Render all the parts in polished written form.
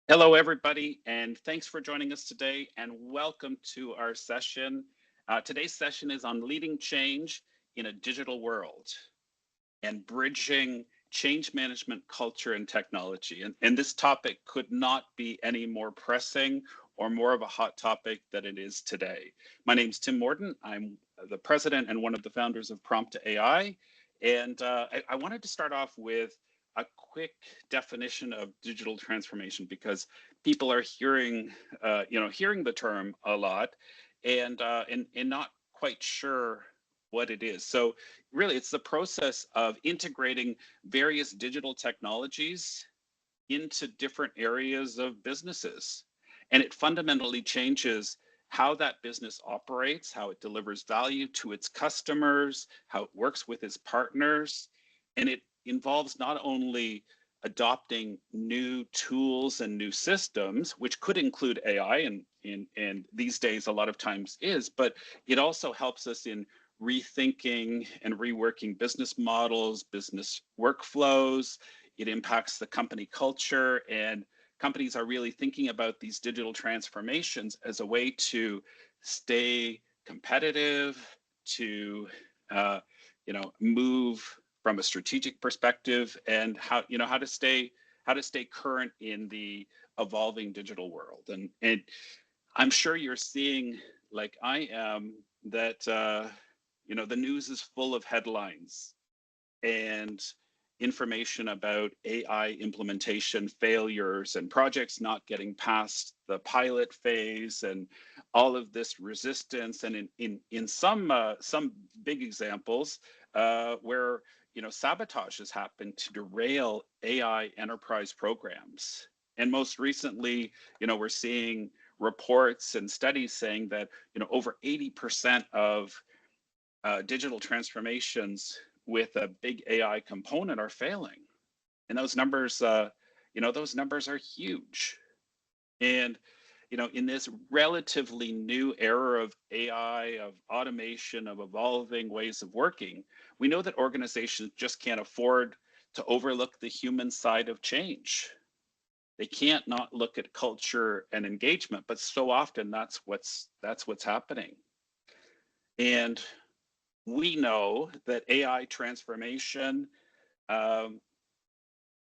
Hello, everybody, and thanks for joining us today, and welcome to our session. Today's session is on leading change in a digital world and bridging change management culture and technology. And this topic could not be any more pressing or more of a hot topic than it is today. My name is Tim Morton. I'm the president and one of the founders of Prompt AI. And I wanted to start off with a quick definition of digital transformation because people are hearing the term a lot, and not quite sure what it is. So really, it's the process of integrating various digital technologies into different areas of businesses. And it fundamentally changes how that business operates, how it delivers value to its customers, how it works with its partners. And it involves not only adopting new tools and new systems, which could include AI, and these days a lot of times is, but it also helps us in rethinking and reworking business models, business workflows. It impacts the company culture, and companies are really thinking about these digital transformations as a way to stay competitive, to move from a strategic perspective, and how to stay current in the evolving digital world. And I'm sure you're seeing, like I am, that the news is full of headlines and information about AI implementation failures and projects not getting past the pilot phase, and all of this resistance. And in some big examples where sabotage has happened to derail AI enterprise programs. And most recently, we're seeing reports and studies saying that over 80% of digital transformations with a big AI component are failing. And those numbers are huge. And in this relatively new era of AI, of automation, of evolving ways of working, we know that organizations just can't afford to overlook the human side of change. They can't not look at culture and engagement, but so often that's what's happening. And we know that AI transformation um,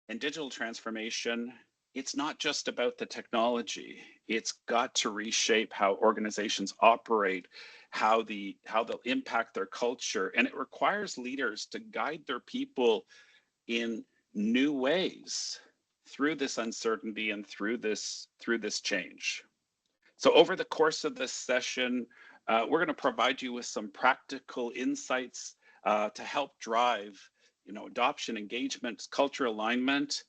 and digital transformation, it's not just about the technology. It's got to reshape how organizations operate, how they'll impact their culture, and it requires leaders to guide their people in new ways through this uncertainty and through this change. So over the course of this session, we're going to provide you with some practical insights to help drive, adoption, engagement, culture alignment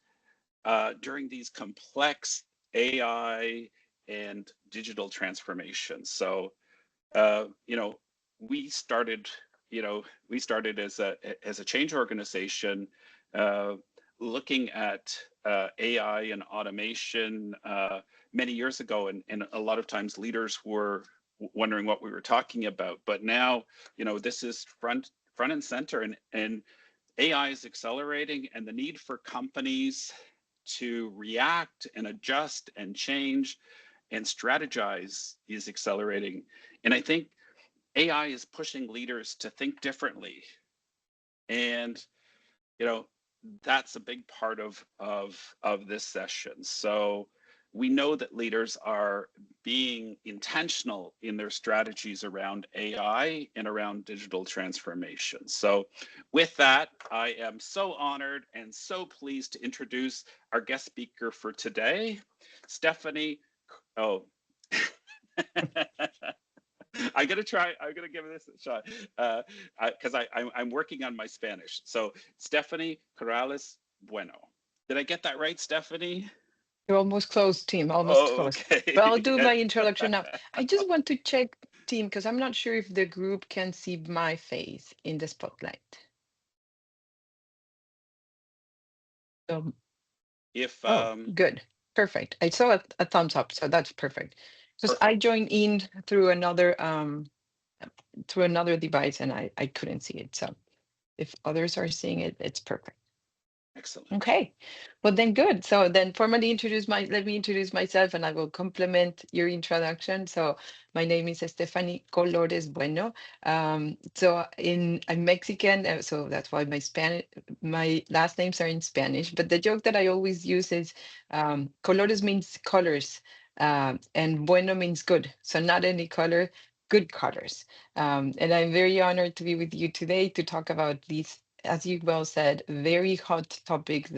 during these complex AI and digital transformations. So, uh, you know, we started, we started as a change organization, uh, looking at AI and automation many years ago, and a lot of times leaders were wondering what we were talking about. But now, this is front and center, and AI is accelerating, and the need for companies to react and adjust and change and strategize is accelerating. And I think AI is pushing leaders to think differently. And, you know, that's a big part of this session. So we know that leaders are being intentional in their strategies around AI and around digital transformation. So with that, I am so honored and so pleased to introduce our guest speaker for today, Stephanie. Oh, I'm gonna try. I'm gonna give this a shot because I'm working on my Spanish. So Stephanie Corrales Bueno. Did I get that right, Stephanie? You're almost close, Tim, almost Oh, close. But I'll okay. do my introduction now. I just want to check, Tim, because I'm not sure if the group can see my face in the spotlight. So, If oh, good. Perfect. I saw a thumbs up, so that's perfect. Because I Perfect. joined in through another device and I couldn't see it. So if others are seeing it, it's perfect. Excellent. Okay, well then good. So then formally let me introduce myself and I will complement your introduction. So my name is Stephanie Colores Bueno. I'm Mexican, so that's why my last names are in Spanish. But the joke that I always use is Colores means colors, and Bueno means good. So not any color, good colors. And I'm very honored to be with you today to talk about these, as you well said, very hot topic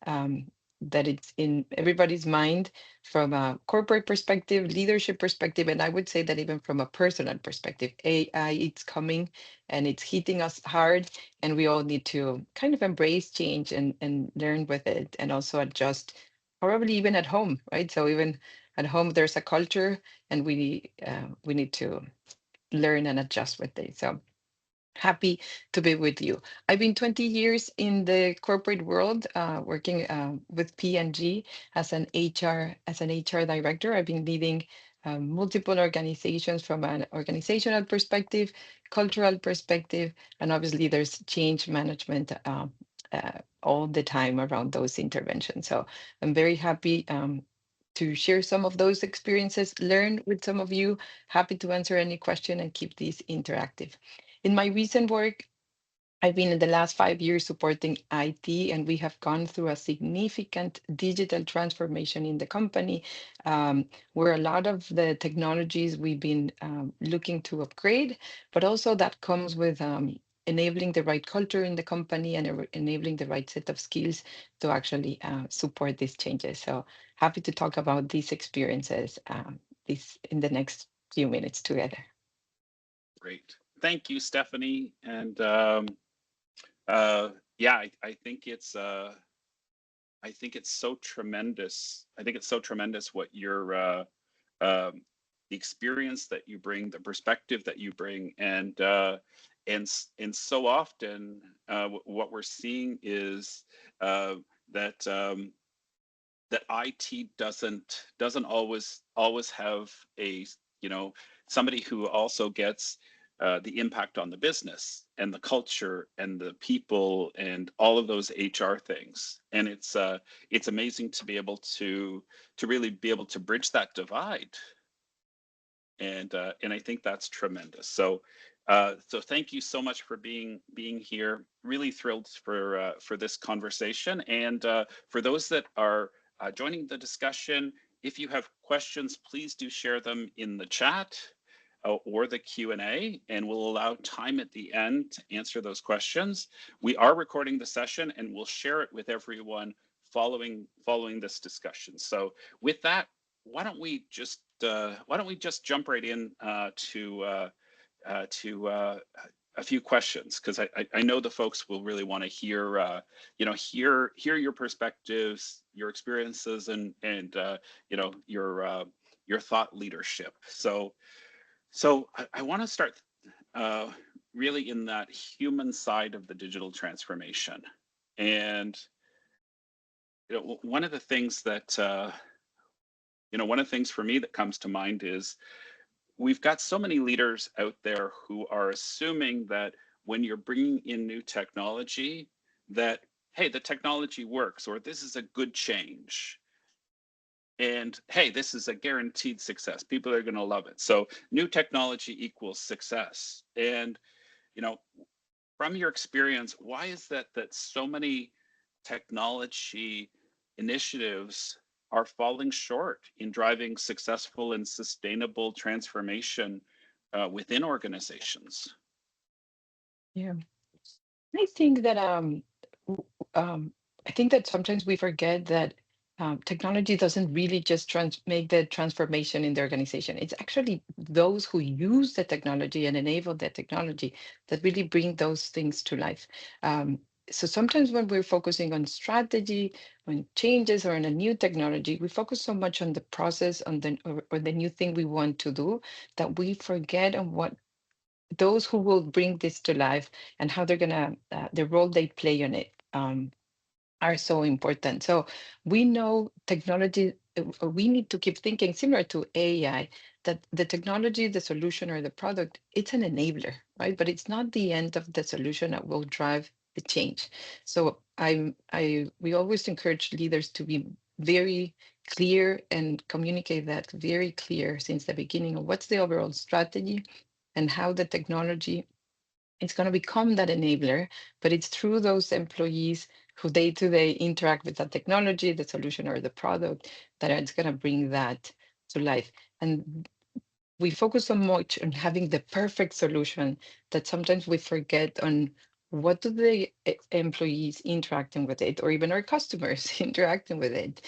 um, that it's in everybody's mind from a corporate perspective, leadership perspective, and I would say that even from a personal perspective, AI, it's coming and it's hitting us hard, and we all need to kind of embrace change and learn with it, and also adjust, probably even at home, right? So even at home, there's a culture, and we need to learn and adjust with it. So happy to be with you. I've been 20 years in the corporate world, working with P&G as an HR director. I've been leading multiple organizations from an organizational perspective, cultural perspective, and obviously there's change management all the time around those interventions. So I'm very happy to share some of those experiences, learn with some of you. Happy to answer any question and keep these interactive. In my recent work, I've been in the last 5 years supporting IT, and we have gone through a significant digital transformation in the company, where a lot of the technologies we've been looking to upgrade, but also that comes with enabling the right culture in the company and enabling the right set of skills to actually support these changes. So happy to talk about these experiences this in the next few minutes together. Great. Thank you, Stephanie. And yeah, I think it's so tremendous. I think it's so tremendous what um, the experience that you bring, the perspective that you bring, and so often what we're seeing is uh, that that IT doesn't always have a, you know, somebody who also gets the impact on the business and the culture and the people and all of those HR things. And it's amazing to be able to really be able to bridge that divide. And I think that's tremendous. So thank you so much for being here. Really thrilled for this conversation. And for those that are joining the discussion, if you have questions, please do share them in the chat or the Q&A, and we'll allow time at the end to answer those questions. We are recording the session, and we'll share it with everyone following this discussion. So with that, why don't we just jump right in to a few questions, because I know the folks will really want to hear hear your perspectives, your experiences, and your thought leadership. So I want to start uh, really in that human side of the digital transformation. And one of the things that one of the things for me that comes to mind is we've got so many leaders out there who are assuming that when you're bringing in new technology, that, hey, the technology works, or this is a good change. And hey, this is a guaranteed success. People are going to love it. So new technology equals success. And, you know, from your experience, why is that so many technology initiatives are falling short in driving successful and sustainable transformation within organizations? Yeah. I think that w- I think that sometimes we forget that technology doesn't really just make the transformation in the organization. It's actually those who use the technology and enable the technology that really bring those things to life. Um, so sometimes when we're focusing on strategy, on changes, or on a new technology, we focus so much on the process, or the new thing we want to do, that we forget on what those who will bring this to life and how they're gonna the role they play on it are so important. So we know technology. We need to keep thinking similar to AI, that the technology, the solution, or the product, it's an enabler, right? But it's not the end of the solution that will drive the change. So we always encourage leaders to be very clear and communicate that very clear since the beginning of what's the overall strategy and how the technology is going to become that enabler, but it's through those employees who day to day interact with the technology, the solution, or the product that it's going to bring that to life. And we focus so much on having the perfect solution that sometimes we forget on what do the employees interacting with it, or even our customers interacting with it,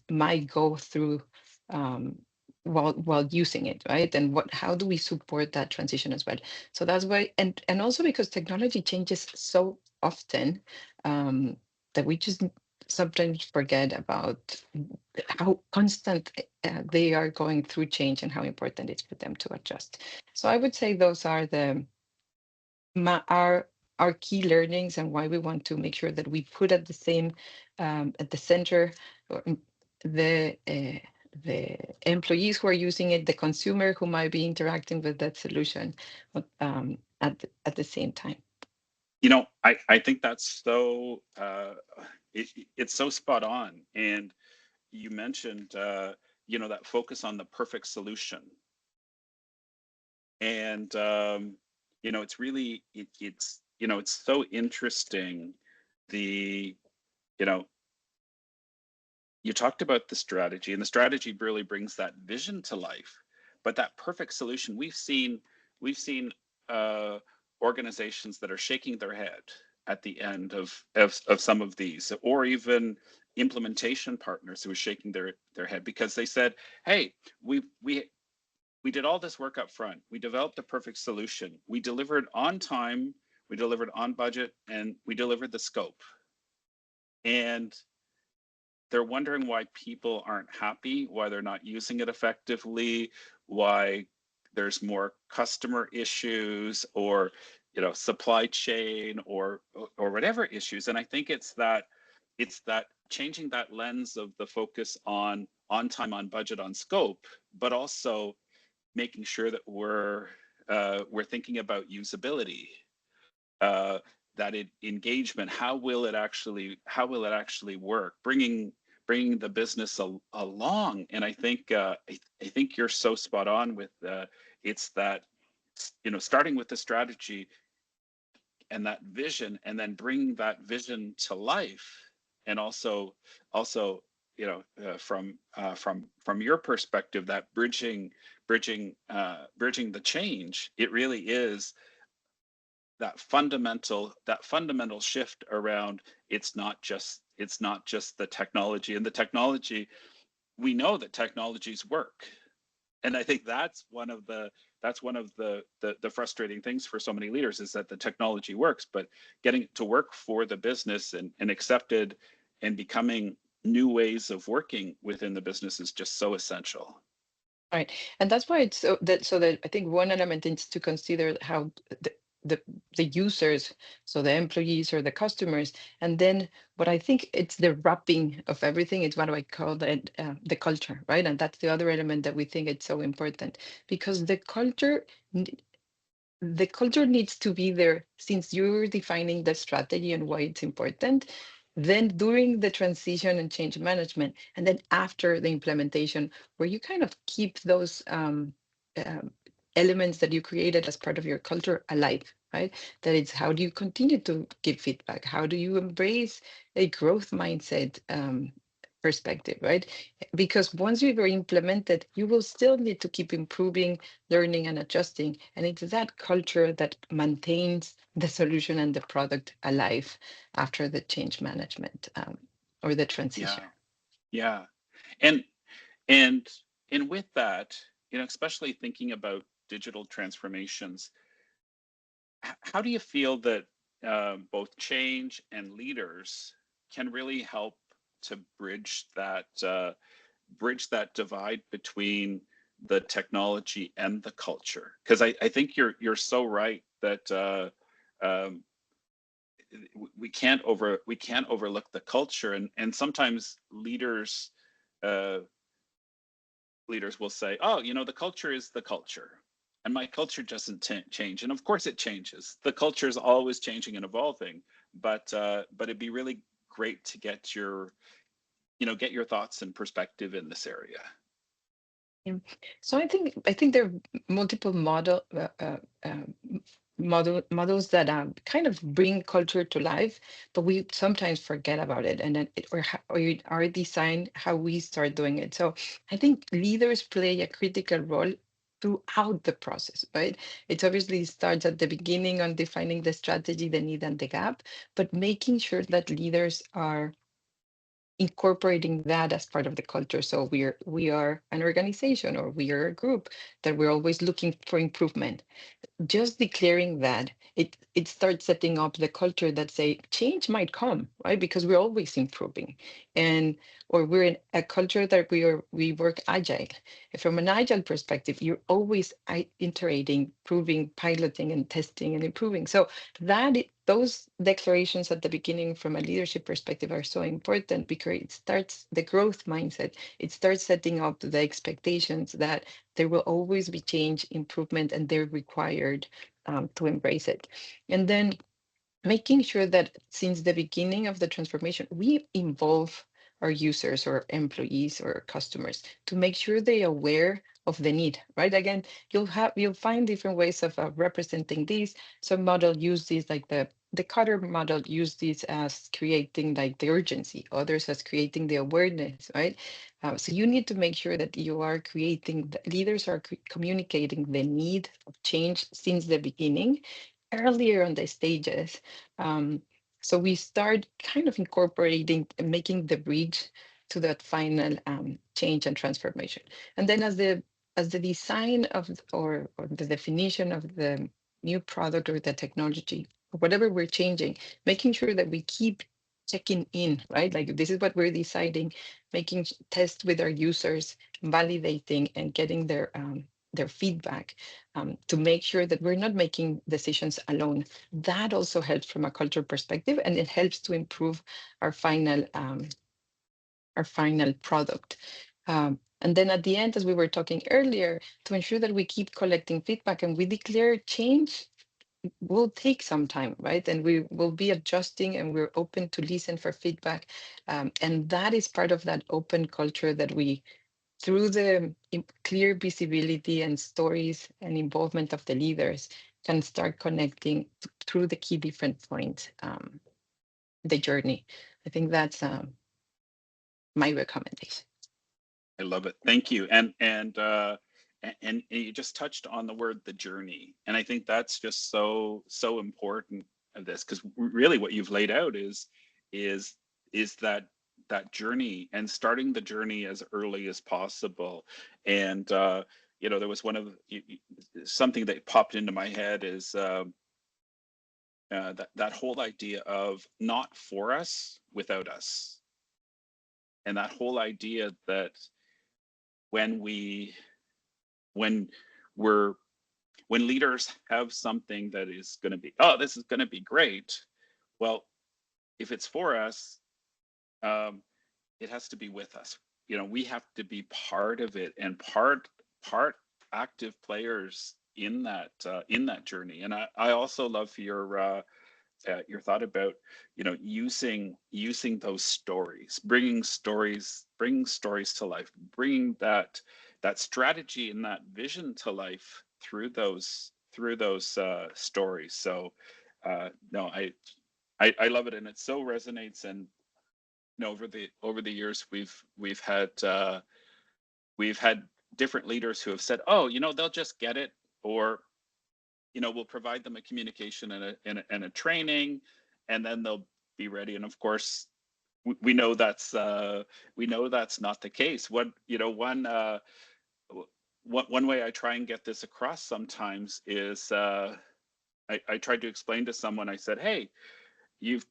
might go through, um, while using it, right? And how do we support that transition as well? So that's why, and also because technology changes so often, um, that we just sometimes forget about how constant they are going through change and how important it's for them to adjust. So I would say those are our key learnings and why we want to make sure that we put at the same, at the center, the the employees who are using it, the consumer who might be interacting with that solution, at the same time. I think that's so it's so spot on. And you mentioned that focus on the perfect solution. And it's really it's so interesting. The you know you talked about the strategy, and the strategy really brings that vision to life. But that perfect solution, we've seen uh, organizations that are shaking their head at the end of some of these, or even implementation partners who are shaking their head because they said, "Hey, we did all this work up front. We developed a perfect solution. We delivered on time, we delivered on budget, and we delivered the scope." And they're wondering why people aren't happy, why they're not using it effectively, why there's more customer issues, or supply chain, or whatever issues. And I think it's that changing that lens of the focus on time, on budget, on scope, but also making sure that we're thinking about usability, uh, that engagement. How will it actually work? Bringing the business along. And I think you're so spot on with it's that starting with the strategy and that vision, and then bringing that vision to life. And also from your perspective, that bridging the change. It really is that fundamental shift around. It's not just the technology. And the technology, we know that technologies work. And I think that's one of the frustrating things for so many leaders, is that the technology works, but getting it to work for the business, and accepted, and becoming new ways of working within the business, is just so essential. Right. And that's why it's so that I think one element is to consider how the, the the users, so the employees or the customers, and then what I think it's the wrapping of everything. It's what I call the culture, right? And that's the other element that we think it's so important, because the culture needs to be there since you're defining the strategy and why it's important. Then during the transition and change management, and then after the implementation, where you kind of keep those um, elements that you created as part of your culture alive, right? That it's how do you continue to give feedback? How do you embrace a growth mindset, perspective, right? Because once you've implemented, you will still need to keep improving, learning, and adjusting. And it's that culture that maintains the solution and the product alive after the change management, or the transition. Yeah, yeah. And and and with that, especially thinking about digital transformations, how do you feel that both change and leaders can really help to bridge that divide between the technology and the culture? Because I think you're so right that um, we can't overlook the culture. And sometimes uh, leaders will say, "Oh, the culture is the culture, and my culture doesn't change." And of course, it changes. The culture is always changing and evolving. but it'd be really great to get your thoughts and perspective in this area. Yeah. So I think there are multiple models that kind of bring culture to life, but we sometimes forget about it, and then or our design how we start doing it. So I think leaders play a critical role throughout the process, right? It obviously starts at the beginning on defining the strategy, the need, and the gap, but making sure that leaders are incorporating that as part of the culture. So we are an organization, or we are a group that we're always looking for improvement. Just declaring that, it starts setting up the culture that say change might come, right? Because we're always improving, and or we're in a culture that we work agile. From an agile perspective, you're always iterating, proving, piloting, and testing and improving. So those declarations at the beginning from a leadership perspective are so important, because it starts the growth mindset. It starts setting up the expectations that there will always be change, improvement, and they're required to embrace it. And then making sure that since the beginning of the transformation, we involve our users or employees or customers to make sure they're aware of the need, right? Again, you'll find different ways of representing these. Some model use these, like the Cutter model use these as creating like the urgency, others as creating the awareness, right? So you need to make sure that you are creating, the leaders are communicating the need of change since the beginning, earlier on the stages. Um, so we start kind of incorporating and making the bridge to that final change and transformation. And then as the design or the definition of the new product or the technology, or whatever we're changing, making sure that we keep checking in, right? Like this is what we're deciding, making tests with our users, validating and getting their feedback, to make sure that we're not making decisions alone. That also helps from a culture perspective, and it helps to improve our final product. And then at the end, as we were talking earlier, to ensure that we keep collecting feedback and we declare change will take some time, right? And we will be adjusting, and we're open to listen for feedback. And that is part of that open culture that we, through the clear visibility and stories and involvement of the leaders, can start connecting through the key different points, the journey. I think that's my recommendation. I love it. Thank you. And you just touched on the word the journey. And I think that's just so important of this, because really what you've laid out is that journey, and starting the journey as early as possible. And there was something that popped into my head is that whole idea of not for us, without us. And that whole idea that when we when we're when leaders have something that is going to be, oh, this is going to be great, well, if it's for us, um, it has to be with us. We have to be part of it, and part active players in that journey. And I also love your thought about using those stories, bringing stories to life, bringing that strategy and that vision to life through those stories. So no, I love it, and it so resonates. And over the years, we've had different leaders who have said, oh, they'll just get it, or we'll provide them a communication and a training, and then they'll be ready. And of course, we know that's not the case. One way I try and get this across sometimes is, I tried to explain to someone. I said, hey, you've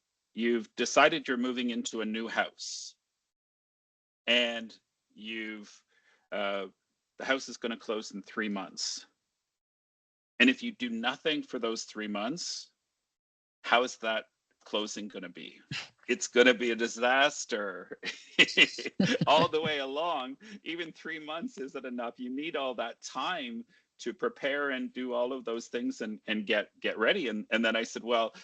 decided you're moving into a new house, and the house is going to close in 3 months. And if you do nothing for those 3 months, how is that closing going to be? It's going to be a disaster all the way along. Even 3 months isn't enough. You need all that time to prepare and do all of those things and get ready. And then I said, well,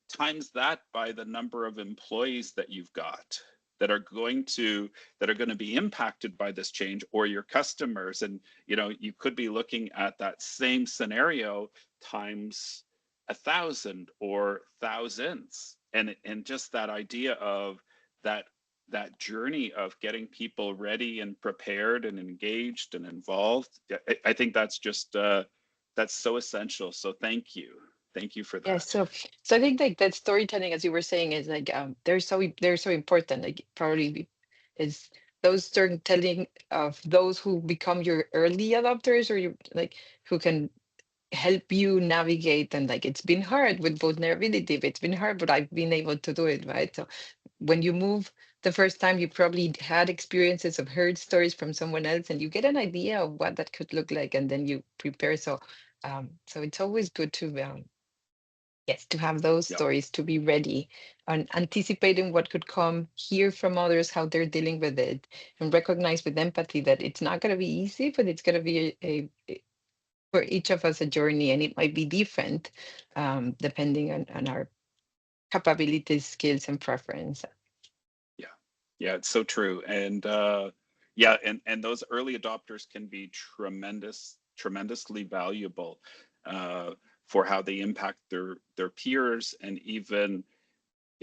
times that by the number of employees that you've got that are going to be impacted by this change, or your customers. And you could be looking at that same scenario times 1,000 or thousands. And just that idea of that journey of getting people ready and prepared and engaged and involved, I think that's just that's so essential. So thank you for Yeah, that. so I think like that storytelling, as you were saying, is like they're so important. Like is those storytelling of those who become your early adopters, or you like who can help you navigate. And like it's been hard with vulnerability, but it's been hard, but I've been able to do it, right? So when you move the first time, you probably had experiences of heard stories from someone else, and you get an idea of what that could look like, and then you prepare. So it's always good to yes, to have those Yep. stories, to be ready and anticipating what could come, hear from others how they're dealing with it, and recognize with empathy that it's not going to be easy, but it's going to be for each of us a journey, and it might be different depending on our capabilities, skills, and preference. Yeah. Yeah, it's so true. And and those early adopters can be tremendously valuable uh, for how they impact their peers, and even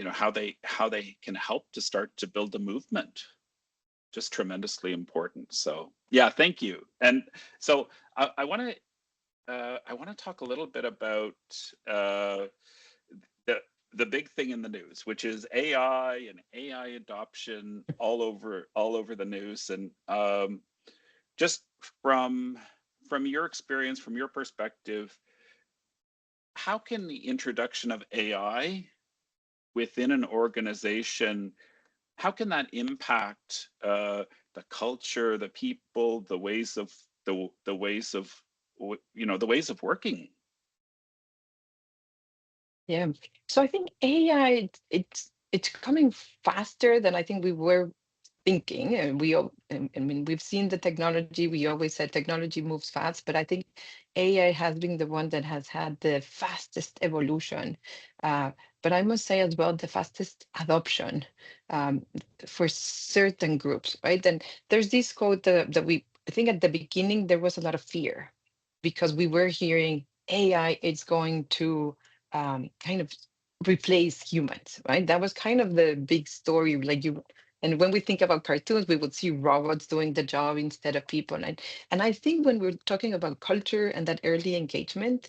how they can help to start to build a movement. Just tremendously important. So yeah, thank you. And so I want to talk a little bit about uh, the the big thing in the news, which is AI and AI adoption all over the news. And just from your experience, from your perspective, how can the introduction of AI within an organization, how can that impact the culture, the people, the ways of the ways of the ways of working? Yeah. So I think AI, it's coming faster than I think we were thinking. And I mean, we've seen the technology. We always said technology moves fast, but I think AI has been the one that has had the fastest evolution. Uh, but I must say as well, the fastest adoption um, for certain groups, right? And there's this quote that I think at the beginning there was a lot of fear because we were hearing AI is going to kind of replace humans, right? That was kind of the big story. And when we think about cartoons, we would see robots doing the job instead of people. And I think when we're talking about culture and that early engagement,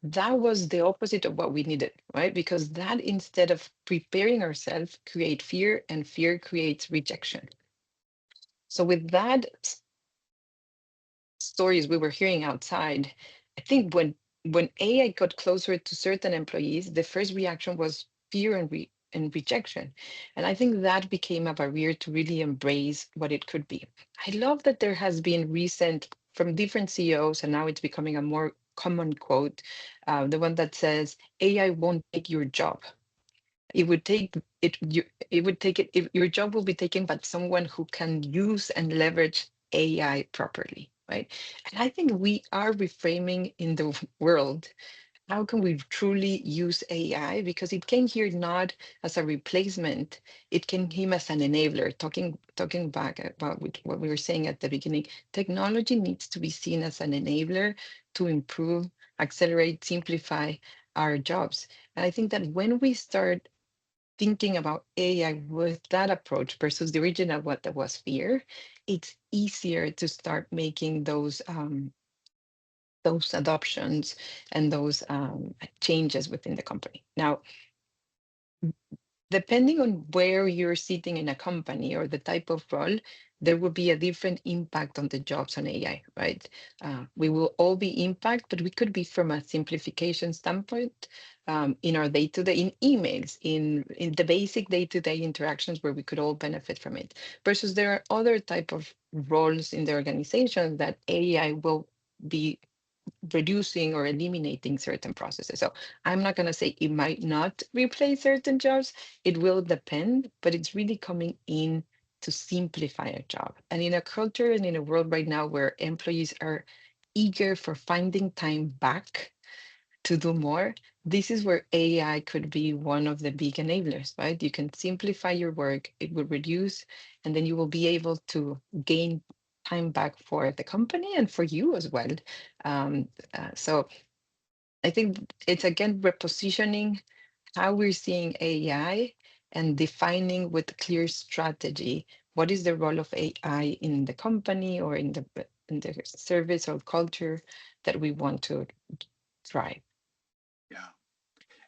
that was the opposite of what we needed, right? Because that instead of preparing ourselves, create fear, and fear creates rejection. So with that stories we were hearing outside, I think when AI got closer to certain employees, the first reaction was fear and rejection. And I think that became a barrier to really embrace what it could be. I love that there has been recent from different CEOs, and now it's becoming a more common quote, the one that says, AI won't take your job. It would take it would take it if your job will be taken by someone who can use and leverage AI properly, right? And I think we are reframing in the world, how can we truly use AI? Because it came here not as a replacement, it came as an enabler. Talking back about what we were saying at the beginning, technology needs to be seen as an enabler to improve, accelerate, simplify our jobs. And I think that when we start thinking about AI with that approach versus the original what that was fear, it's easier to start making those adoptions and those changes within the company. Now, depending on where you're sitting in a company or the type of role, there will be a different impact on the jobs on AI, right? We will all be impact, but we could be from a simplification standpoint in our day-to-day, in emails, in the basic day-to-day interactions where we could all benefit from it. Versus there are other type of roles in the organization that AI will be reducing or eliminating certain processes. So I'm not going to say it might not replace certain jobs. It will depend, but it's really coming in to simplify a job. And in a culture and in a world right now where employees are eager for finding time back to do more, this is where AI could be one of the big enablers, right? You can simplify your work, it will reduce, and then you will be able to gain time back for the company and for you as well. So I think it's again repositioning how we're seeing AI and defining with clear strategy what is the role of AI in the company or in the service or culture that we want to drive. Yeah.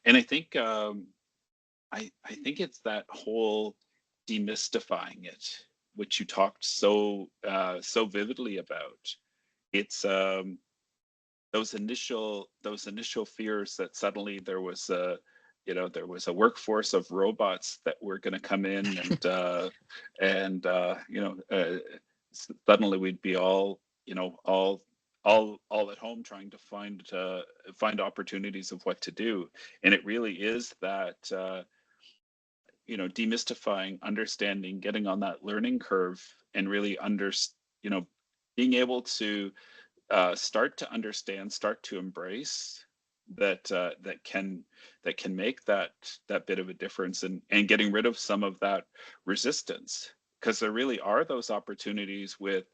And I think I think it's that whole demystifying it, which you talked so vividly about. It's those initial fears that suddenly there was a workforce of robots that were going to come in and suddenly we'd be all all at home trying to find opportunities of what to do. And it really is that demystifying, understanding, getting on that learning curve, and really you know being able to start to understand, start to embrace that can make that bit of a difference, and getting rid of some of that resistance, because there really are those opportunities with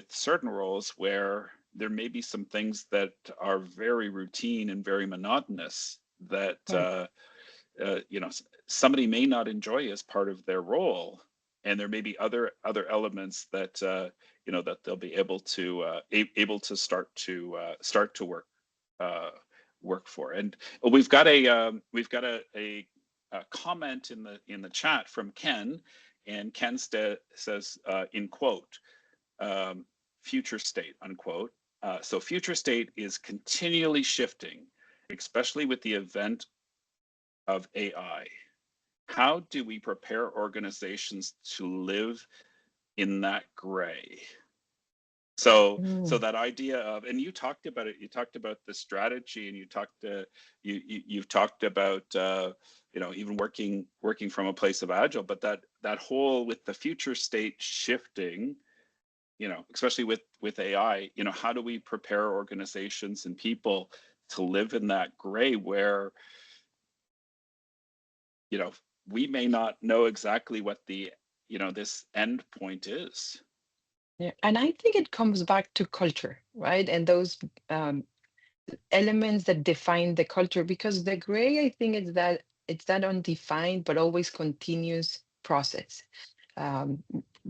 certain roles where there may be some things that are very routine and very monotonous that Right. somebody may not enjoy as part of their role, and there may be other elements that they'll be able to start to uh, work for. And we've got a comment in the chat from Ken, and Ken says, in quote, um, future state, unquote. So future state is continually shifting, especially with the event of AI. How do we prepare organizations to live in that gray? So Mm. that idea of, and you talked about it, you talked about the strategy, and you've talked about even working from a place of agile, but that whole, with the future state shifting, especially with AI, how do we prepare organizations and people to live in that gray where you know we may not know exactly what this end point is. Yeah, and I think it comes back to culture, right? And those um, elements that define the culture, because the gray, I think, is that it's that undefined but always continuous process. Um,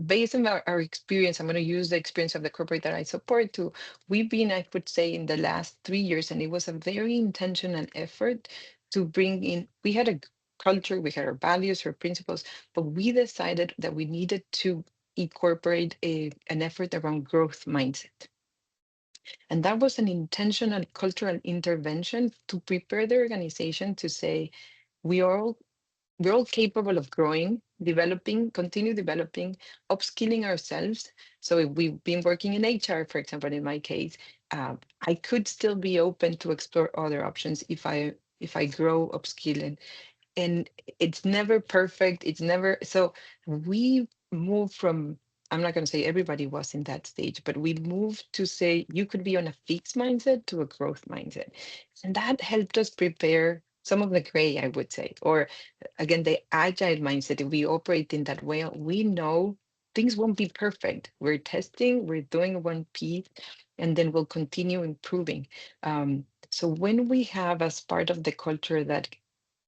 Based on our experience, I'm going to use the experience of the corporate that I support to. We've been, I would say, in the last 3 years, and it was a very intentional effort to bring in. We had a culture, we had our values, our principles, but we decided that we needed to incorporate an effort around growth mindset. And that was an intentional cultural intervention to prepare the organization to say, we are all we're all capable of growing, developing, continue developing, upskilling ourselves. So if we've been working in HR, for example, in my case, I could still be open to explore other options if I grow, upskill, and it's never perfect. It's never so we move from, I'm not going to say everybody was in that stage, but we moved to say you could be on a fixed mindset to a growth mindset. And that helped us prepare some of the gray, I would say, or again, the agile mindset. If we operate in that way, we know things won't be perfect. We're testing, we're doing one piece, and then we'll continue improving. So when we have as part of the culture that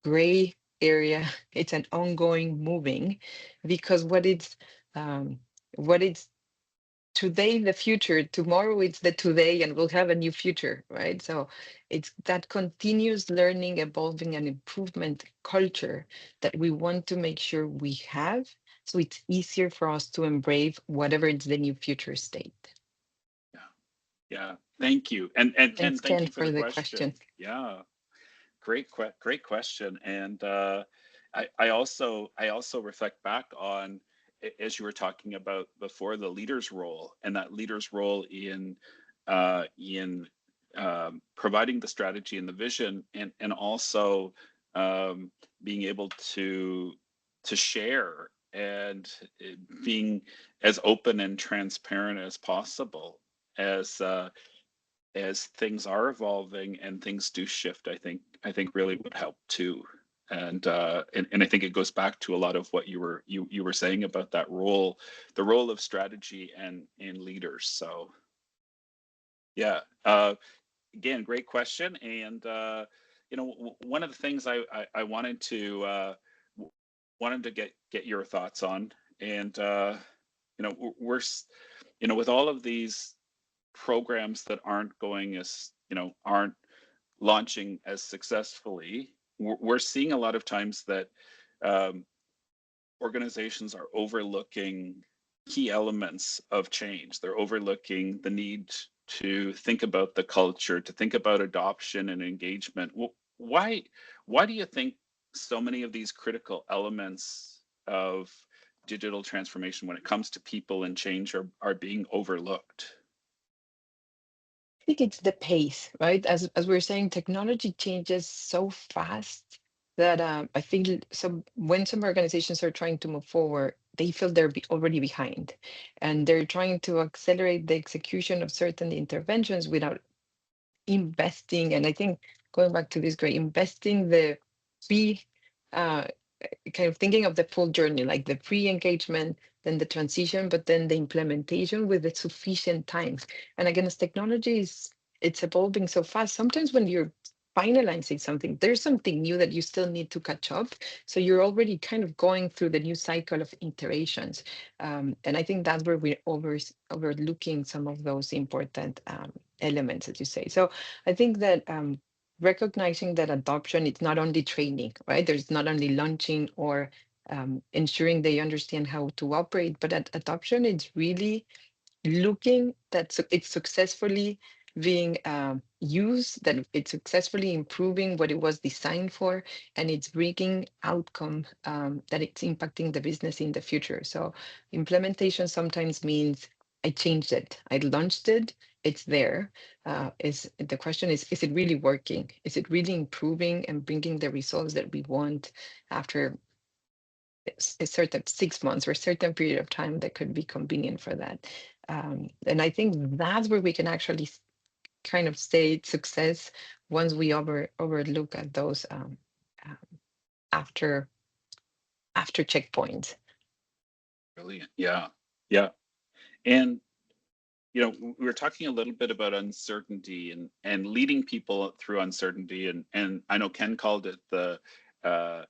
gray area, it's an ongoing moving, because um, what it's today, the future, tomorrow it's the today, and we'll have a new future, right? So it's that continuous learning, evolving, and improvement culture that we want to make sure we have, so it's easier for us to embrace whatever is the new future state. Yeah, yeah. Thank you, and Ken, Thanks, thank Ken, you for for the the question. question. Yeah, great question. And I also reflect back on, as you were talking about before, the leader's role, and that leader's role in providing the strategy and the vision, and also um, being able to share, and being as open and transparent as possible, as as things are evolving and things do shift, I think really would help too. And I think it goes back to a lot of what you were saying about that role, the role of strategy and leaders. So yeah, again, great question. And one of the things I wanted to get your thoughts on, and with all of these programs that aren't going as aren't launching as successfully, we're seeing a lot of times that um, organizations are overlooking key elements of change. They're overlooking the need to think about the culture, to think about adoption and engagement. Why why do you think so many of these critical elements of digital transformation when it comes to people and change are being overlooked? I think it's the pace, right? As we are saying, technology changes so fast that I think some when some organizations are trying to move forward, they feel they're already behind, and they're trying to accelerate the execution of certain interventions without investing. And I think going back to this great investing the pre uh, kind of thinking of the full journey, like the pre-engagement, then the transition, but then the implementation with the sufficient time. And again, as technology it's evolving so fast, sometimes when you're finalizing something, there's something new that you still need to catch up. So you're already kind of going through the new cycle of iterations. And I think that's where we're overlooking some of those important elements, as you say. So I think that recognizing that adoption, it's not only training, right? There's not only launching or ensuring they understand how to operate, but adoption is really looking that it's successfully being used, that it's successfully improving what it was designed for, and it's bringing outcome that it's impacting the business in the future. So implementation sometimes means I changed it, I launched it, it's there. Is the question is it really working? Is it really improving and bringing the results that we want after a certain 6 months or a certain period of time that could be convenient for that. And I think that's where we can actually kind of say success once we overlook at those um, after checkpoints. Brilliant. Yeah. Yeah. And we were talking a little bit about uncertainty and leading people through uncertainty, and I know Ken called it the uh,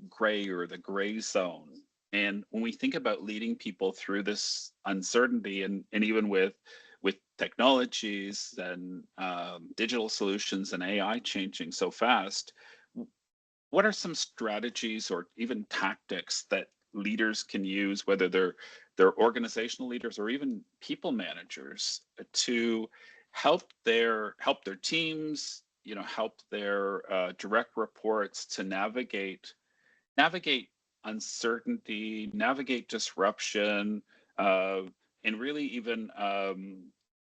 gray or the gray zone. And when we think about leading people through this uncertainty, and even with technologies and digital solutions and AI changing so fast, what are some strategies or even tactics that leaders can use, whether they're organizational leaders or even people managers, to help their teams, help their direct reports to navigate uncertainty, navigate disruption, uh, and really even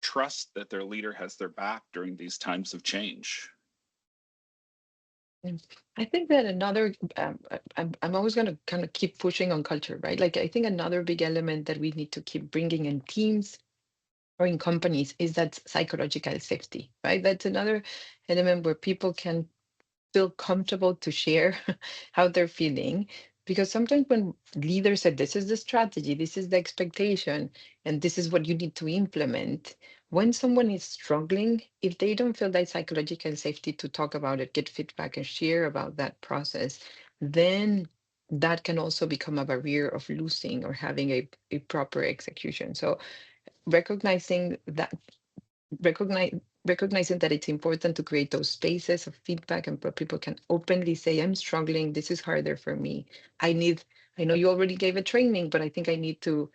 trust that their leader has their back during these times of change. And I think that another, I'm always going to kind of keep pushing on culture, right? Like I think another big element that we need to keep bringing in teams or in companies is that psychological safety, right? That's another element where people can feel comfortable to share how they're feeling. Because sometimes when leaders say, this is the strategy, this is the expectation, and this is what you need to implement, when someone is struggling, if they don't feel that psychological safety to talk about it, get feedback, and share about that process, then that can also become a barrier of losing or having a proper execution. So recognizing that recognize recognizing that it's important to create those spaces of feedback and where people can openly say, I'm struggling, this is harder for me, I know you already gave a training, but I think I need to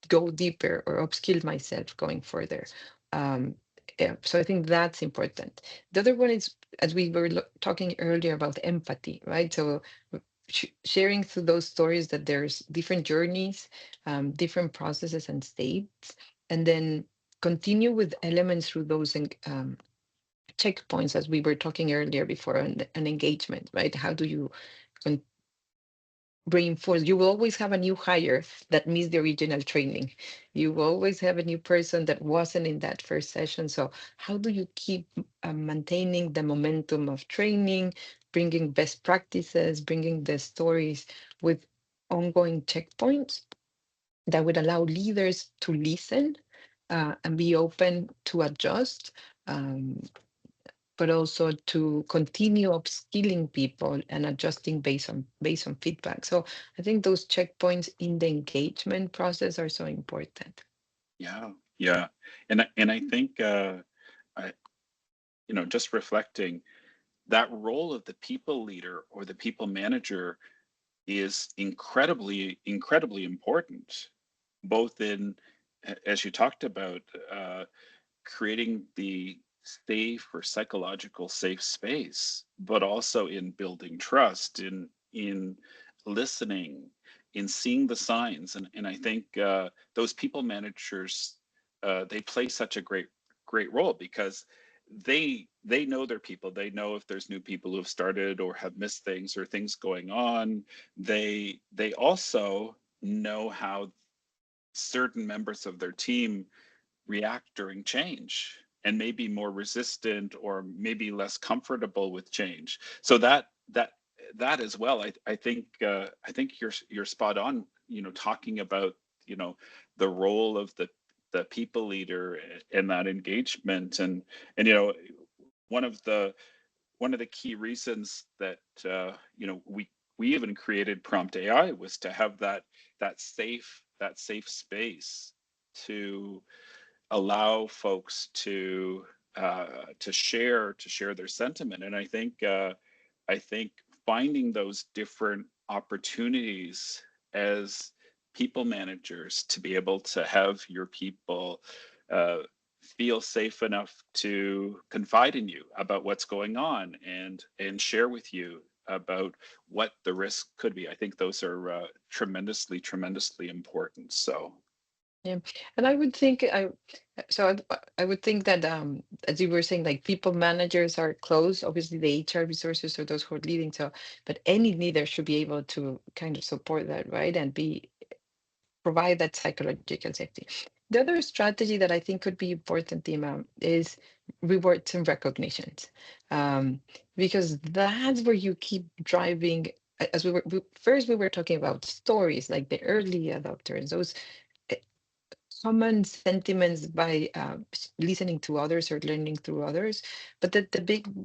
go deeper or upskill myself going further. um, yeah, so I think that's important. The other one is, as we were talking earlier, about empathy, right? So sharing through those stories that there's different journeys, different processes and states, and then continue with elements through those checkpoints, as we were talking earlier before, an engagement, right? How do you con- reinforce. You will always have a new hire that missed the original training. You will always have a new person that wasn't in that first session. So how do you keep maintaining the momentum of training, bringing best practices, bringing the stories with ongoing checkpoints that would allow leaders to listen and be open to adjust, um, but also to continue upskilling people and adjusting based on feedback. So I think those checkpoints in the engagement process are so important. Yeah, yeah, and I think I just reflecting that role of the people leader or the people manager is incredibly important, both in as you talked about, creating the safe or psychological safe space, but also in building trust, in listening, in seeing the signs. And I think those people managers, they play such a great role because they know their people. They know if there's new people who have started or have missed things or things going on. They also know how certain members of their team react during change and maybe more resistant or maybe less comfortable with change. So that as well, I think you're spot on, talking about, the role of the people leader in that engagement. And one of the one of the key reasons that we even created Prompt AI was to have that safe space to allow folks to share their sentiment. And I think finding those different opportunities as people managers to be able to have your people uh, feel safe enough to confide in you about what's going on and share with you about what the risk could be. I think those are tremendously important. So Yeah, and I would think so I would think that as you were saying, like people managers are close. Obviously, the HR resources are those who are leading. So, but any leader should be able to kind of support that, right, and be provide that psychological safety. The other strategy that I think could be important, Dima, is rewards and recognitions, um, because that's where you keep driving. As first we were talking about stories like the early adopters, those common sentiments by listening to others or learning through others, but the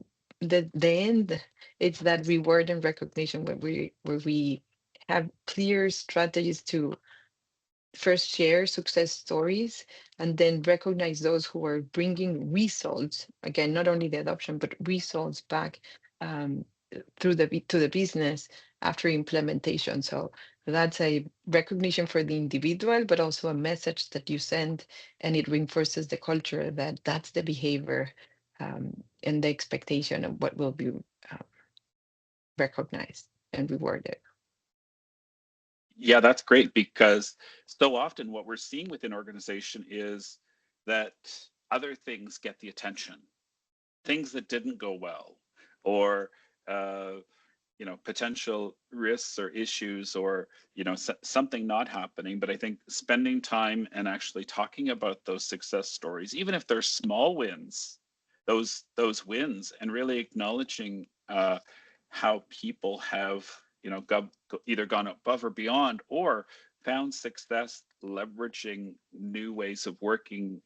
end, it's that reward and recognition where we have clear strategies to first share success stories and then recognize those who are bringing results, again, not only the adoption but results back, um, to the business after implementation. So that's a recognition for the individual, but also a message that you send, and it reinforces the culture that that's the behavior, and the expectation of what will be uh, recognized and rewarded. yeah, that's great because so often what we're seeing within organization is that other things get the attention, things that didn't go well, or uh, potential risks or issues, or something not happening. But I think spending time and actually talking about those success stories, even if they're small wins, those wins, and really acknowledging how people have either gone above or beyond or found success leveraging new ways of working,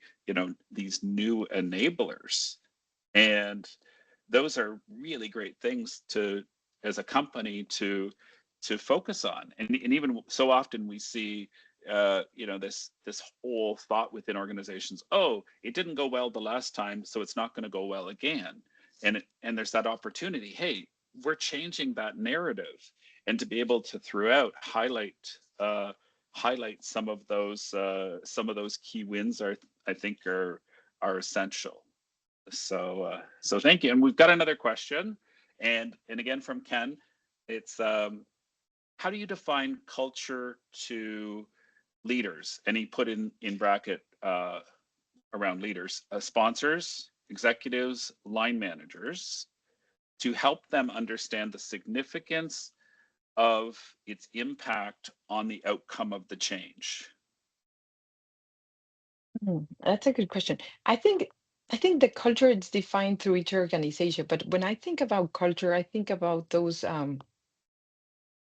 these new enablers. And those are really great things to, as a company, to focus on. And even so often we see this whole thought within organizations, oh, it didn't go well the last time, so it's not going to go well again. And there's that opportunity, hey, we're changing that narrative. And to be able to throughout highlight some of those key wins, are I think are essential. So thank you. And we've got another question, and again from Ken. It's how do you define culture to leaders? And he put in bracket around leaders, sponsors, executives, line managers, to help them understand the significance of its impact on the outcome of the change? That's a good question. I think the culture is defined through each organization, but when I think about culture, I think about those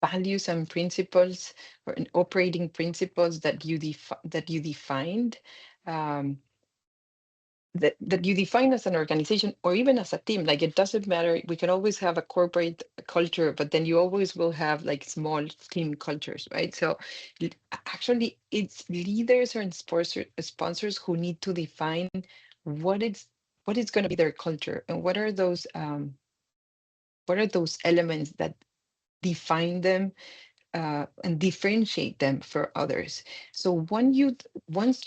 values and principles or operating principles that you defined. Um, that you define as an organization or even as a team. Like it doesn't matter. We can always have a corporate culture, but then you always will have like small team cultures, right? So actually, it's leaders and sponsors who need to define what is what is going to be their culture and what are those elements that define them and differentiate them for others. So once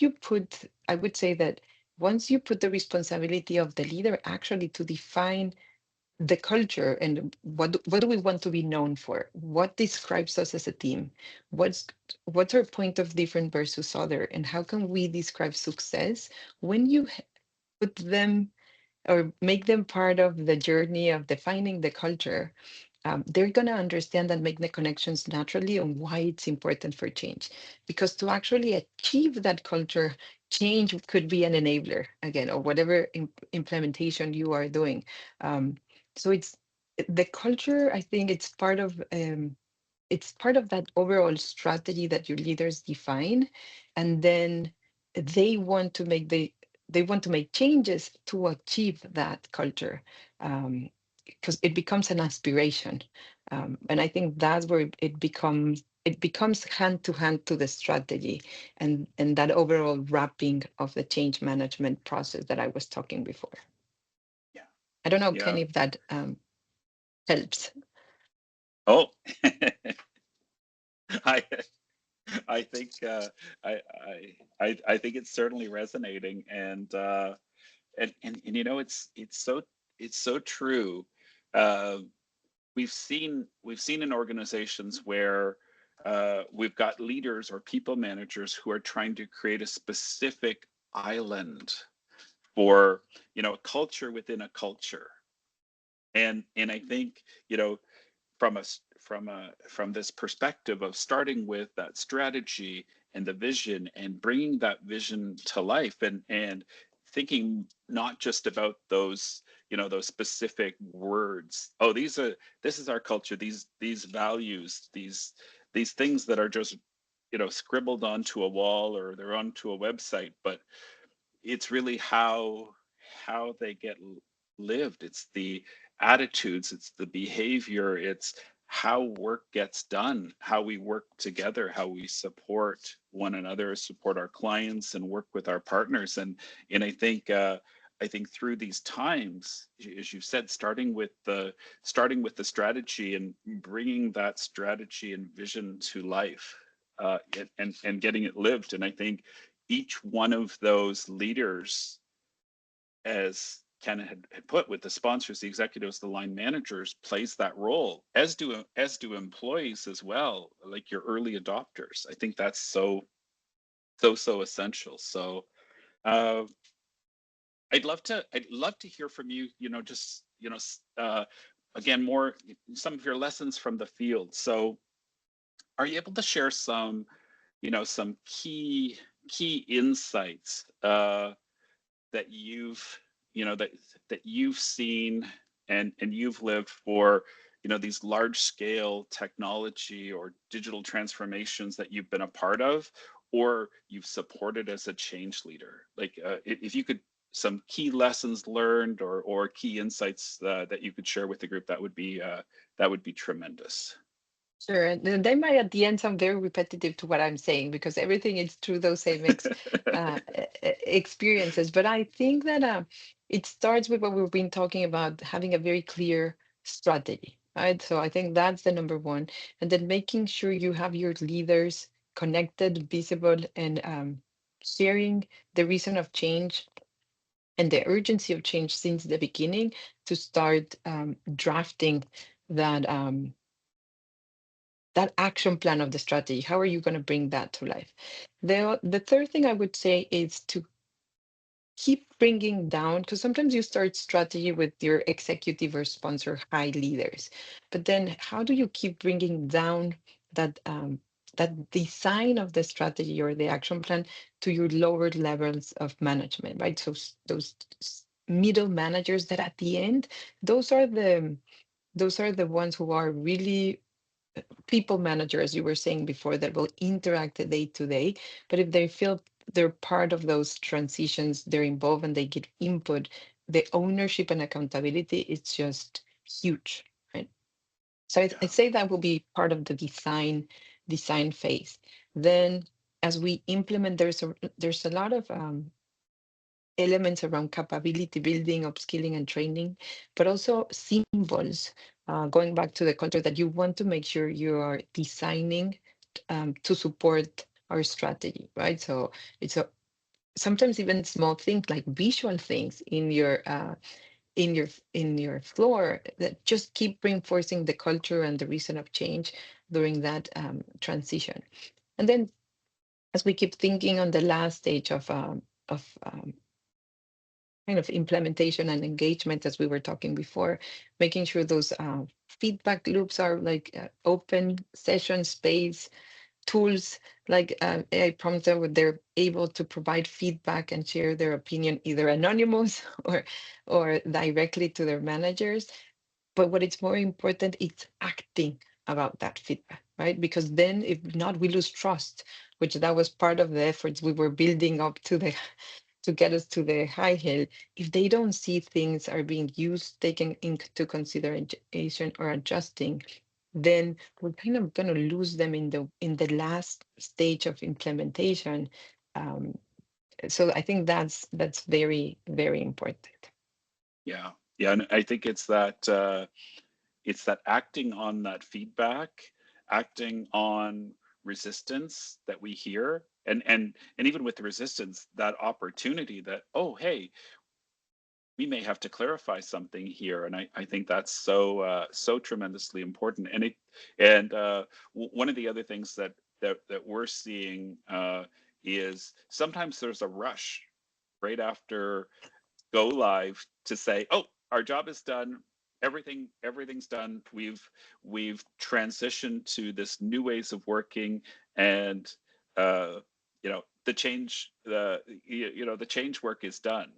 you put, I would say that once you put the responsibility of the leader actually to define the culture and what do we want to be known for? What describes us as a team? What's what's our point of difference versus other? And how can we describe success when you put them or make them part of the journey of defining the culture? They're going to understand and make the connections naturally on why it's important for change. Because to actually achieve that culture, change could be an enabler again, or whatever implementation you are doing. Um, so it's the culture. I think it's part of that overall strategy that your leaders define, and then they want to make they want to make changes to achieve that culture. Because it becomes an aspiration, and I think that's where it becomes hand to hand to the strategy and that overall wrapping of the change management process that I was talking before. Yeah. I don't know, Ken, Yeah. if that helps. Oh, I I think I think it's certainly resonating, and you know it's so true. Uh, we've seen in organizations where we've got leaders or people managers who are trying to create a specific island for a culture within a culture, and I think from this perspective of starting with that strategy and the vision and bringing that vision to life, and thinking not just about those specific words. Oh, this is our culture, these values, these things that are just scribbled onto a wall or they're onto a website, but it's really how they get lived. It's the attitudes, it's the behavior, it's how work gets done, how we work together, how we support one another, support our clients, and work with our partners. And I think through these times, as you said, starting with the strategy and bringing that strategy and vision to life, and getting it lived. And I think each one of those leaders, as Ken had put, with the sponsors, the executives, the line managers, plays that role, as do employees as well, like your early adopters. I think that's so essential. So uh, I'd love to hear from you. Just again, more some of your lessons from the field. So are you able to share some key insights that you've seen and you've lived for these large scale technology or digital transformations that you've been a part of or you've supported as a change leader? Like if you could, some key lessons learned or key insights that you could share with the group, that would be tremendous. Sure. And then they might at the end sound very repetitive to what I'm saying because everything is through those same experiences. But I think that it starts with what we've been talking about, having a very clear strategy, right? So I think that's the number one. And then making sure you have your leaders connected, visible, and sharing the reason of change and the urgency of change since the beginning to start drafting that. That action plan of the strategy. How are you going to bring that to life? The third thing I would say is to keep bringing down, because sometimes you start strategy with your executive or sponsor high leaders, but then how do you keep bringing down that that design of the strategy or the action plan to your lower levels of management, right? So those middle managers that at the end, those are the ones who are really people manager, as you were saying before, that will interact day to day. But if they feel they're part of those transitions, they're involved and they get input, the ownership and accountability is just huge, right? So I Yeah. say that will be part of the design phase. Then as we implement, there's a lot of elements around capability building, upskilling, and training, but also symbols. Going back to the culture that you want to make sure you are designing to support our strategy, right? So it's sometimes even small things like visual things in your floor that just keep reinforcing the culture and the reason of change during that transition. And then as we keep thinking on the last stage of kind of implementation and engagement, as we were talking before, making sure those feedback loops are like open session space tools like AI prompter, where they're able to provide feedback and share their opinion either anonymous or directly to their managers. But what is more important, it's acting about that feedback, right? Because then if not, we lose trust, which that was part of the efforts we were building up to get us to the high hill. If they don't see things are being used, taken into consideration or adjusting, then we're kind of going to lose them in the last stage of implementation. Um, so I think that's very, very important. Yeah. Yeah. And I think it's that acting on that feedback, acting on resistance that we hear, and even with the resistance, that opportunity that, oh, hey, we may have to clarify something here. And I think that's so tremendously important. And one of the other things that we're seeing is sometimes there's a rush right after go live to say, oh, our job is done. Everything's done. We've transitioned to this new ways of working, and the change the change work is done.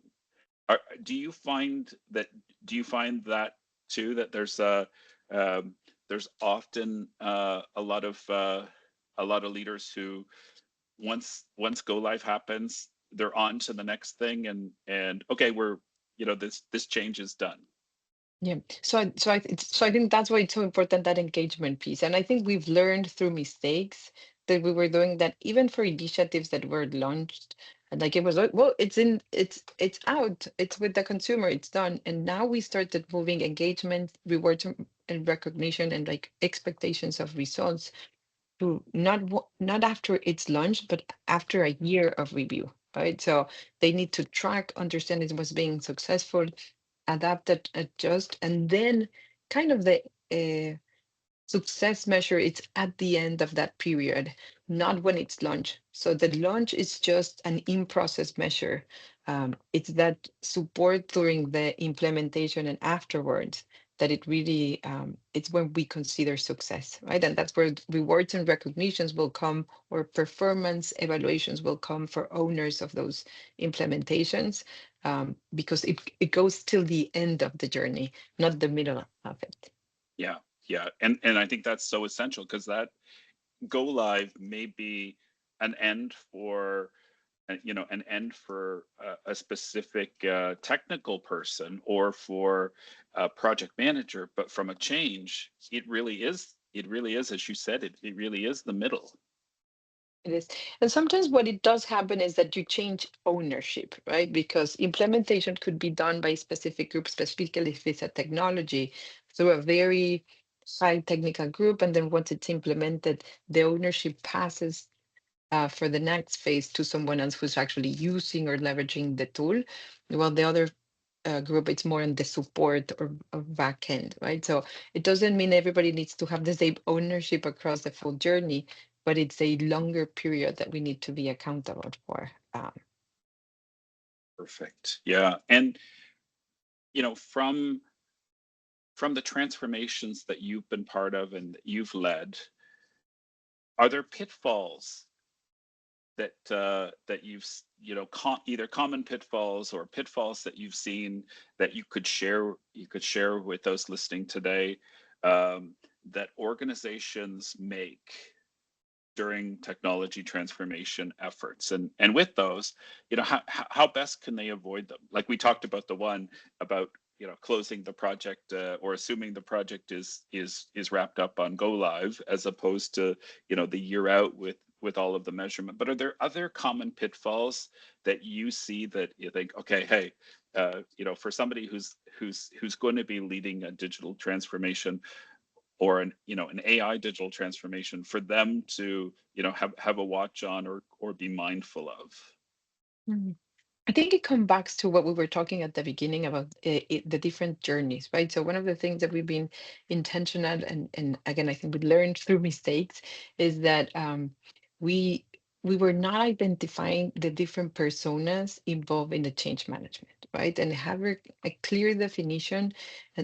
Do you find that? Do you find that too? That there's often a lot of leaders who once go live happens, they're on to the next thing, and okay, we're this change is done. Yeah. So I think that's why it's so important, that engagement piece. And I think we've learned through mistakes that we were doing that even for initiatives that were launched. And like it was like, well, it's out, it's with the consumer, it's done. And now we started moving engagement, rewards and recognition and like expectations of results to not after it's launched, but after a year of review, right? So they need to track, understand it was being successful, adapt it, adjust, and then kind of the success measure, it's at the end of that period, not when it's launched. So the launch is just an in-process measure. It's that support during the implementation and afterwards that it really it's when we consider success, right? And that's where rewards and recognitions will come, or performance evaluations will come for owners of those implementations, because it goes till the end of the journey, not the middle of it. Yeah, yeah, and I think that's so essential because that go live may be an end for an end for a specific technical person or for a project manager, but from a change, it really is, as you said, it really is the middle. It is. And sometimes what it does happen is that you change ownership, right? Because implementation could be done by a specific group, specifically if it's a technology, through a very high technical group. And then once it's implemented, the ownership passes for the next phase to someone else who's actually using or leveraging the tool. While the other group, it's more on the support or back end, right? So it doesn't mean everybody needs to have the same ownership across the full journey, but it's a longer period that we need to be accountable for. Perfect. Yeah. And from the transformations that you've been part of and that you've led, are there pitfalls that either common pitfalls or pitfalls that you've seen that you could share with those listening today, that organizations make during technology transformation efforts, and with those, how best can they avoid them? Like we talked about the one about closing the project, or assuming the project is wrapped up on go live, as opposed to the year out with all of the measurement. But are there other common pitfalls that you see that you think, okay, hey, for somebody who's going to be leading a digital transformation, or an AI digital transformation, for them to have a watch on, or be mindful of? Mhm. I think it comes back to what we were talking at the beginning about the different journeys, right? So one of the things that we've been intentional, and again, I think we learned through mistakes, is that we we were not identifying the different personas involved in the change management, right? And have a clear definition,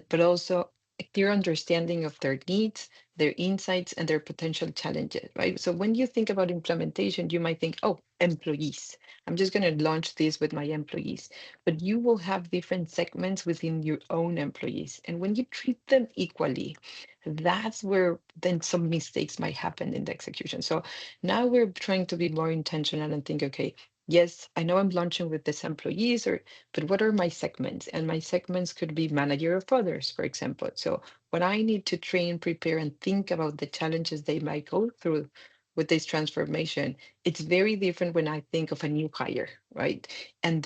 but also a clear understanding of their needs, their insights, and their potential challenges, right? So when you think about implementation, you might think, oh, employees. I'm just going to launch this with my employees. But you will have different segments within your own employees. And when you treat them equally, that's where then some mistakes might happen in the execution. So now we're trying to be more intentional and think, okay, yes, I know I'm launching with this employees, but what are my segments? And my segments could be manager of others, for example. So when I need to train, prepare, and think about the challenges they might go through with this transformation, it's very different when I think of a new hire, right? And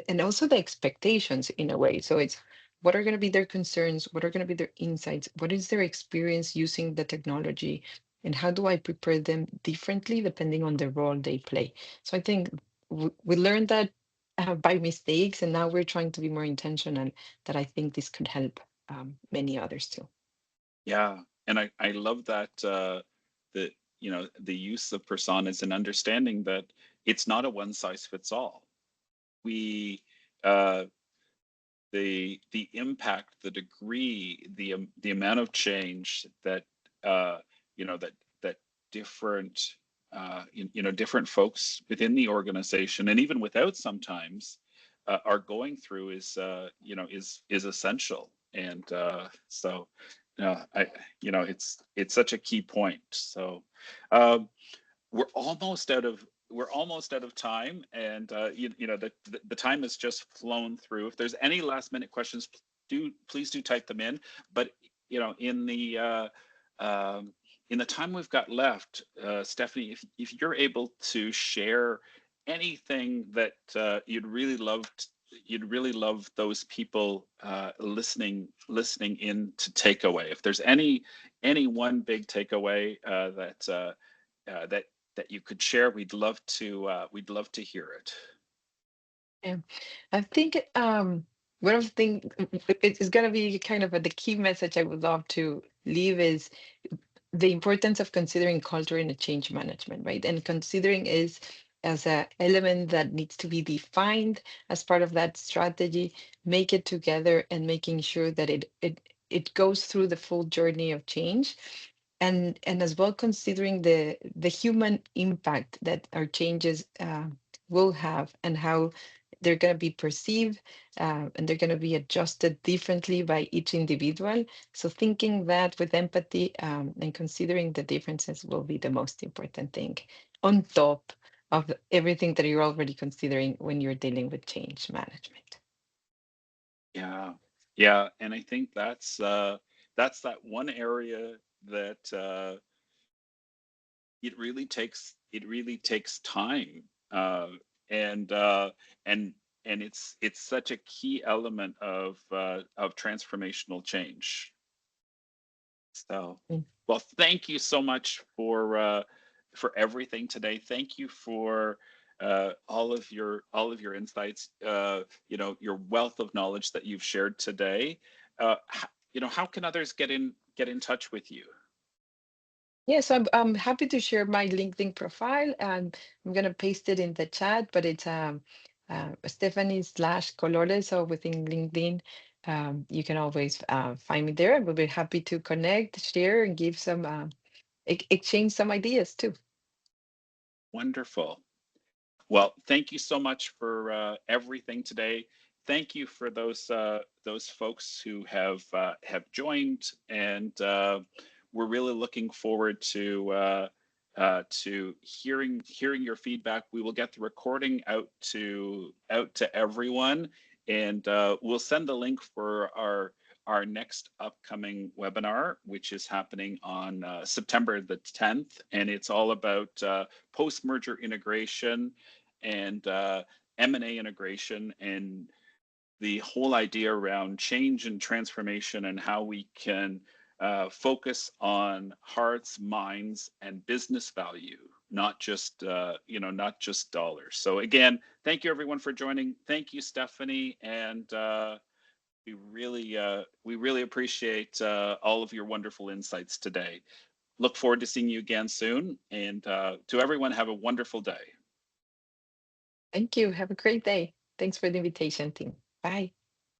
and also the expectations in a way. So it's what are going to be their concerns? What are going to be their insights? What is their experience using the technology? And how do I prepare them differently depending on the role they play? So I think we learned that by mistakes, and now we're trying to be more intentional. That I think this could help many others too. Yeah, and I love that, the the use of personas, and understanding that it's not a one size fits all. We uh, the impact, the degree, the amount of change that uh, that different different folks within the organization, and even without sometimes, are going through, is essential. And so I it's such a key point. So um, we're almost out of time, and the time has just flown through. If there's any last minute questions, please do type them in. But in the time we've got left, Stephanie, if you're able to share anything that you'd really love those people listening in to take away. If there's any one big takeaway, that you could share, we'd love to hear it. Yeah, I think one of the things it's going to be kind of the key message I would love to leave is the importance of considering culture in a change management, right? And considering is as a element that needs to be defined as part of that strategy, make it together, and making sure that it goes through the full journey of change, and as well considering the human impact that our changes will have, and how they're going to be perceived, and they're going to be adjusted differently by each individual. So thinking that with empathy, and considering the differences will be the most important thing, on top of everything that you're already considering when you're dealing with change management. Yeah, yeah, and I think that's that one area that it really takes time, and and it's such a key element of transformational change. So, Mm. well, thank you so much for everything today. Thank you for all of your insights. Your wealth of knowledge that you've shared today. How can others get in touch with you? Yes, I'm happy to share my LinkedIn profile, and I'm gonna paste it in the chat. But it's Stephanie/Colores, or within LinkedIn. You can always find me there. We'll be happy to connect, share, and give some exchange some ideas too. Wonderful. Well, thank you so much for everything today. Thank you for those folks who have joined, and we're really looking forward to hearing your feedback. We will get the recording out to everyone, and we'll send the link for our next upcoming webinar, which is happening on September the 10th, and it's all about post-merger integration and M&A integration, and the whole idea around change and transformation, and how we can focus on hearts, minds, and business value, not just not just dollars. So again, thank you everyone for joining. Thank you, Stephanie, and we really appreciate all of your wonderful insights today. Look forward to seeing you again soon, and to everyone, have a wonderful day. Thank you. Have a great day. Thanks for the invitation, team. Bye.